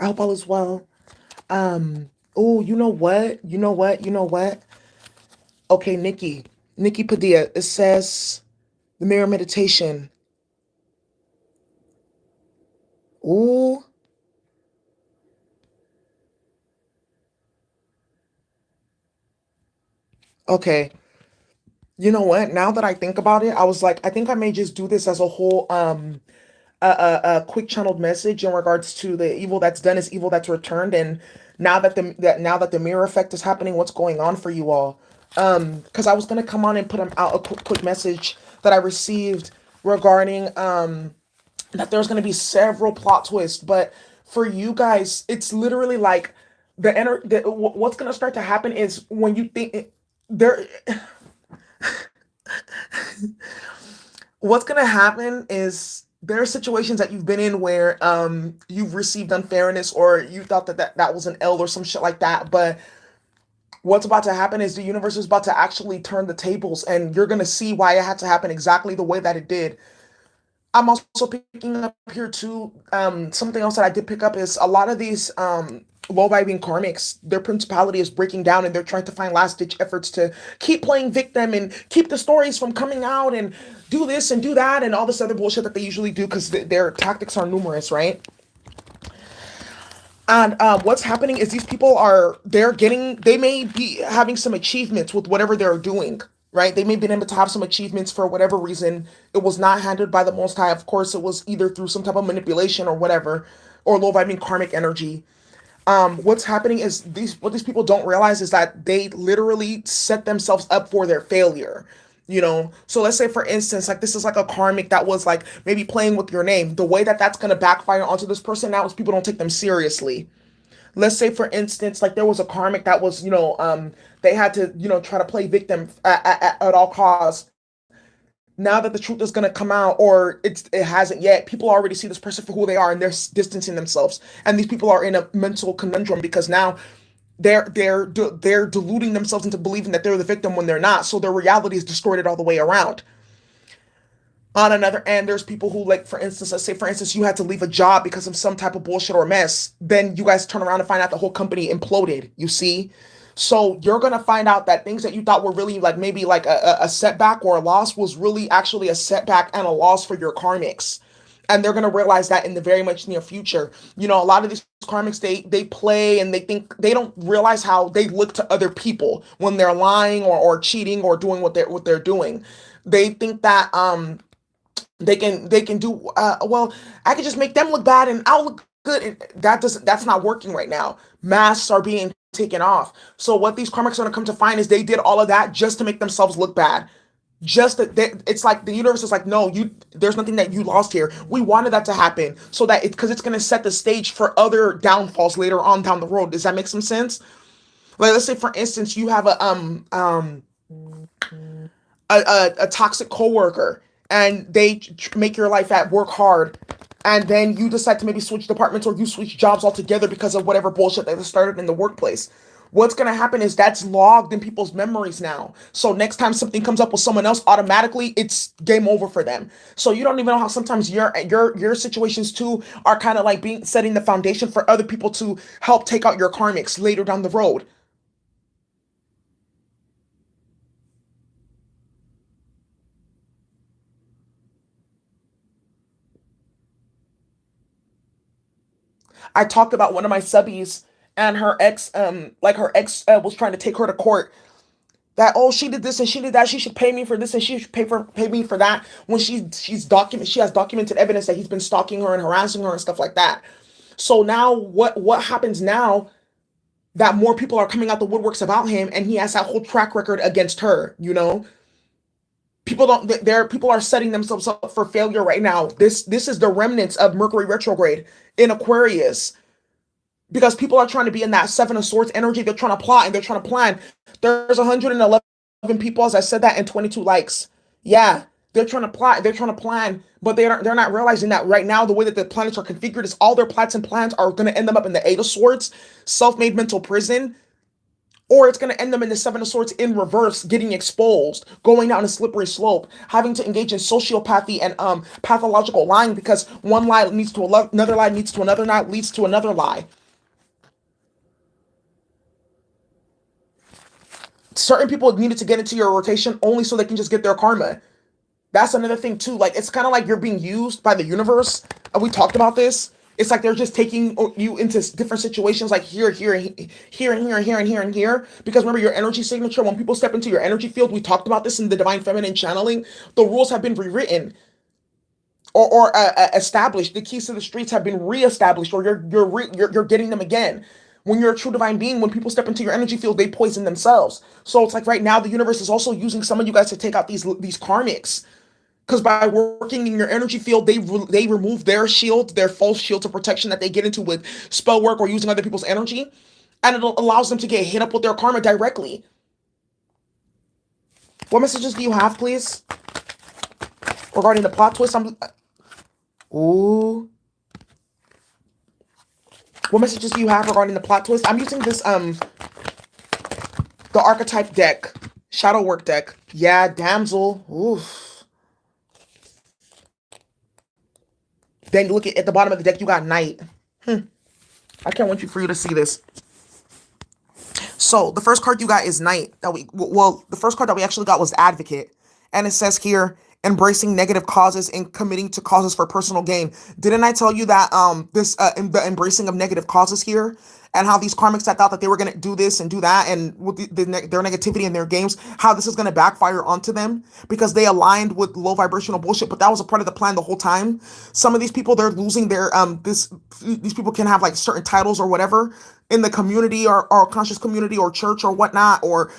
I hope all is well. Oh, you know what? You know what? You know what? Okay, Nikki Padilla. It says the mirror meditation. Ooh, okay. You know what? Now that I think about it, I was like, I think I may just do this as a whole a quick channeled message in regards to the evil that's done is evil that's returned, and now that the mirror effect is happening, what's going on for you all? Because I was gonna come on and put out a quick message that I received regarding that there's gonna be several plot twists, but for you guys, it's literally like what's gonna start to happen is when you think there what's gonna happen is there are situations that you've been in where you've received unfairness or you thought that was an L or some shit like that. But what's about to happen is the universe is about to actually turn the tables and you're gonna see why it had to happen exactly the way that it did. I'm also picking up here too. Something else that I did pick up is a lot of these low vibing karmics, their principality is breaking down and they're trying to find last ditch efforts to keep playing victim and keep the stories from coming out and do this and do that and all this other bullshit that they usually do because their tactics are numerous, right? And what's happening is these people are they may be having some achievements with whatever they're doing, right? They may have been able to have some achievements for whatever reason. It was not handled by the Most High. Of course, it was either through some type of manipulation or whatever, or low vibing karmic energy. What's happening is what these people don't realize is that they literally set themselves up for their failure. So let's say for instance, like this is like a karmic that was like maybe playing with your name. The way that that's going to backfire onto this person now is people don't take them seriously. Let's say for instance, like there was a karmic that was they had to try to play victim at all costs. Now that the truth is going to come out, or it hasn't yet, people already see this person for who they are and they're distancing themselves, and these people are in a mental conundrum because now they're deluding themselves into believing that they're the victim when they're not, so their reality is distorted all the way around. On another end, there's people who, like, for instance, let's say, for instance, you had to leave a job because of some type of bullshit or mess. Then you guys turn around and find out the whole company imploded, you see? So you're going to find out that things that you thought were really like maybe like a setback or a loss was really actually a setback and a loss for your karmics. And they're going to realize that in the very much near future. A lot of these karmics, they play and they think they don't realize how they look to other people when they're lying or cheating or doing what they're doing. They think that they can do well. I can just make them look bad and I'll look good. That's not working right now. Masks are being taken off. So what these karmics are going to come to find is they did all of that just to make themselves look bad. Just that it's like the universe is like, no, there's nothing that you lost here. We wanted that to happen so that because it's going to set the stage for other downfalls later on down the road. Does that make some sense? Like, let's say for instance you have a toxic coworker and they make your life at work hard, and then you decide to maybe switch departments or you switch jobs altogether because of whatever bullshit that started in the workplace. What's going to happen is that's logged in people's memories now. So next time something comes up with someone else, automatically it's game over for them. So you don't even know how sometimes your situations too are kind of like being setting the foundation for other people to help take out your karmics later down the road. I talked about one of my subbies and her ex was trying to take her to court that, oh, she did this and she did that, she should pay me for this and she should pay me for that, when she has documented evidence that he's been stalking her and harassing her and stuff like that. So now what happens now that more people are coming out the woodworks about him and he has that whole track record against her. People don't there people are setting themselves up for failure right now. This is the remnants of Mercury retrograde in Aquarius, because people are trying to be in that seven of swords energy. They're trying to plot and they're trying to plan. There's 111 people, as I said that, and 22 likes. Yeah, they're trying to plot, they're trying to plan, but they're not realizing that right now the way that the planets are configured is all their plots and plans are going to end them up in the eight of swords, self-made mental prison, or it's going to end them in the Seven of Swords in reverse, getting exposed, going down a slippery slope, having to engage in sociopathy and pathological lying because one lie leads to another lie, leads to another lie, leads to another lie. Certain people needed to get into your rotation only so they can just get their karma. That's another thing too. Like it's kind of like you're being used by the universe. And we talked about this. It's like they're just taking you into different situations, like here, here, here, and here, and here, and here, and here. Because remember your energy signature. When people step into your energy field, we talked about this in the divine feminine channeling. The rules have been rewritten or established. The keys to the streets have been reestablished, or you're getting them again. When you're a true divine being, when people step into your energy field, they poison themselves. So it's like right now, the universe is also using some of you guys to take out these karmics. Because by working in your energy field, they remove their shield, their false shields of protection that they get into with spell work or using other people's energy, and it allows them to get hit up with their karma directly. What messages do you have, please, regarding the plot twist? Ooh. What messages do you have regarding the plot twist? I'm using this the archetype deck, shadow work deck. Yeah, damsel. Oof. Then look at the bottom of the deck. You got knight. I can't wait for you to see this. So the first card you got is knight. The first card that we actually got was advocate, and it says here embracing negative causes and committing to causes for personal gain. Didn't I tell you that this the embracing of negative causes here, and how these karmics that thought that they were gonna do this and do that, and with their negativity in their games, how this is gonna backfire onto them because they aligned with low vibrational bullshit. But that was a part of the plan the whole time. Some of these people, they're losing their these people can have like certain titles or whatever in the community or conscious community or church or whatnot, or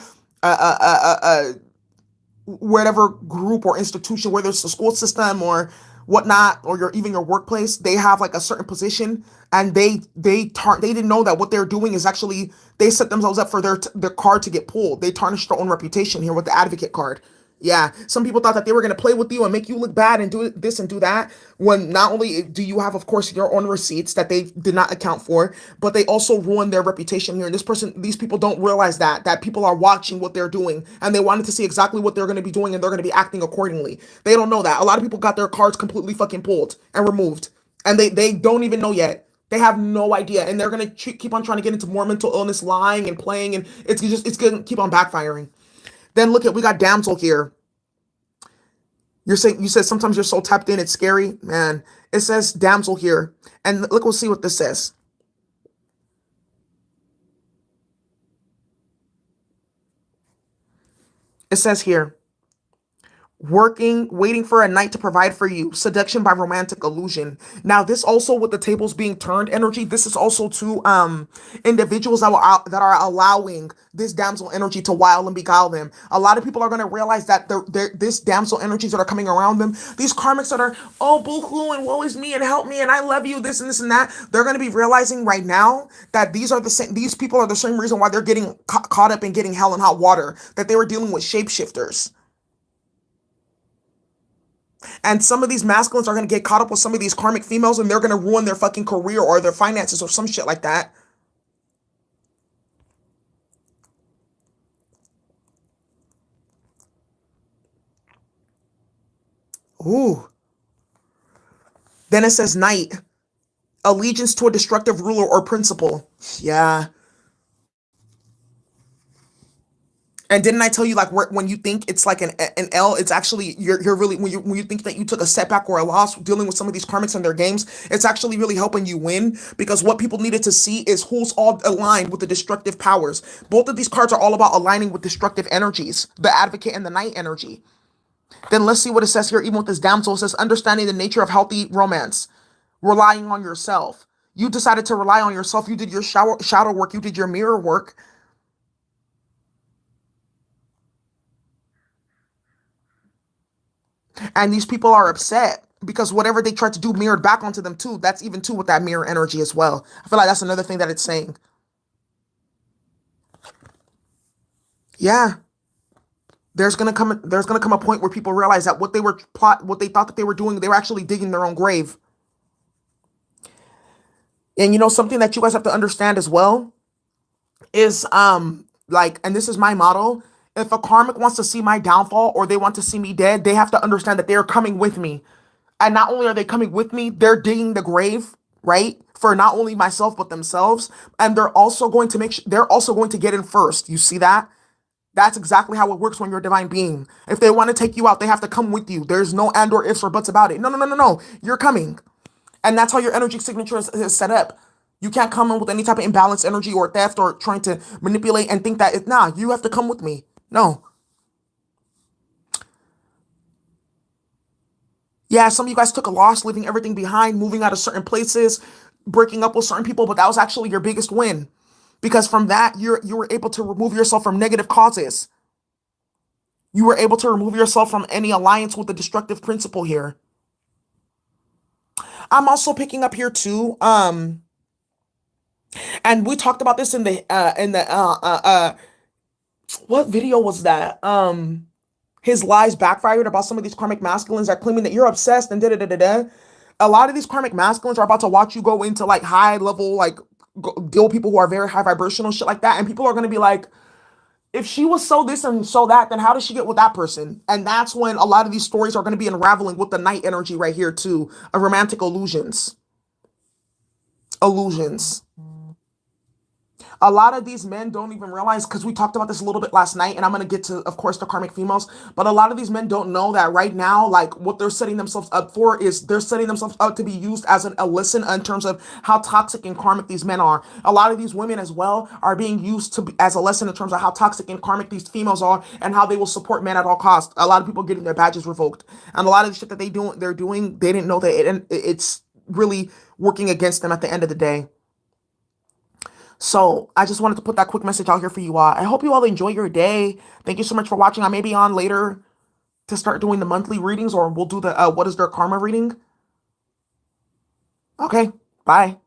whatever group or institution, whether it's the school system or whatnot, or even your workplace. They have like a certain position, and they didn't know that what they're doing is actually they set themselves up for their card to get pulled. They tarnished their own reputation here with the advocate card. Yeah, some people thought that they were going to play with you and make you look bad and do this and do that. When not only do you have, of course, your own receipts that they did not account for, but they also ruined their reputation here. And these people don't realize that people are watching what they're doing, and they wanted to see exactly what they're going to be doing, and they're going to be acting accordingly. They don't know that. A lot of people got their cards completely fucking pulled and removed, and they don't even know yet. They have no idea, and they're going to keep on trying to get into more mental illness, lying and playing, and it's going to keep on backfiring. Then look at, we got damsel here. You said sometimes you're so tapped in, it's scary, man. It says damsel here, and look, we'll see what this says. It says here, waiting for a night to provide for you, seduction by romantic illusion. Now this also, with the tables being turned energy, this is also to individuals that are allowing this damsel energy to wile and beguile them. A lot of people are going to realize that this damsel energies that are coming around them, these karmics that are, oh boo-hoo and woe is me and help me and I love you, this and this and that, they're going to be realizing right now that these people are the same reason why they're getting caught up in getting hell and hot water, that they were dealing with shapeshifters. And some of these masculines are going to get caught up with some of these karmic females, and they're going to ruin their fucking career or their finances or some shit like that. Ooh. Then it says knight, allegiance to a destructive ruler or principle. Yeah. And didn't I tell you, like, when you think it's like an L, it's actually you're really, when you think that you took a setback or a loss dealing with some of these karmics and their games, it's actually really helping you win, because what people needed to see is who's all aligned with the destructive powers. Both of these cards are all about aligning with destructive energies, the advocate and the knight energy. Then let's see what it says here. Even with this damsel, it says understanding the nature of healthy romance, relying on yourself. You decided to rely on yourself. You did your shadow work. You did your mirror work. And these people are upset because whatever they tried to do mirrored back onto them too. That's even too with that mirror energy as well. I feel like that's another thing that it's saying. Yeah. There's gonna come a point where people realize that what they thought that they were doing, they were actually digging their own grave. And something that you guys have to understand as well is Like, and this is my motto. If a karmic wants to see my downfall or they want to see me dead, they have to understand that they're coming with me. And not only are they coming with me, they're digging the grave, right? For not only myself, but themselves. And they're also going to they're also going to get in first. You see that? That's exactly how it works when you're a divine being. If they want to take you out, they have to come with you. There's no and or ifs or buts about it. No, no, no, no, no. You're coming. And that's how your energy signature is set up. You can't come in with any type of imbalanced energy or theft or trying to manipulate and think that nah, you have to come with me. No. Yeah, some of you guys took a loss, leaving everything behind, moving out of certain places, breaking up with certain people, but that was actually your biggest win. Because from that, you were able to remove yourself from negative causes. You were able to remove yourself from any alliance with the destructive principle here. I'm also picking up here too. And we talked about this in the what video was that? His lies backfired about some of these karmic masculines are claiming that you're obsessed and da da da da da. A lot of these karmic masculines are about to watch you go into like high level, like deal with people who are very high vibrational shit like that, and people are gonna be like, if she was so this and so that, then how did she get with that person? And that's when a lot of these stories are gonna be unraveling with the night energy right here too, of romantic illusions, illusions. A lot of these men don't even realize, because we talked about this a little bit last night, and I'm going to get to, of course, the karmic females, but a lot of these men don't know that right now, like what they're setting themselves up for is they're setting themselves up to be used as a lesson in terms of how toxic and karmic these men are. A lot of these women as well are being used to as a lesson in terms of how toxic and karmic these females are and how they will support men at all costs. A lot of people getting their badges revoked, and a lot of the shit that they're doing, they didn't know that it's really working against them at the end of the day. So I just wanted to put that quick message out here for you all. I hope you all enjoy your day. Thank you so much for watching. I may be on later to start doing the monthly readings, or we'll do the what is their karma reading. Okay, bye.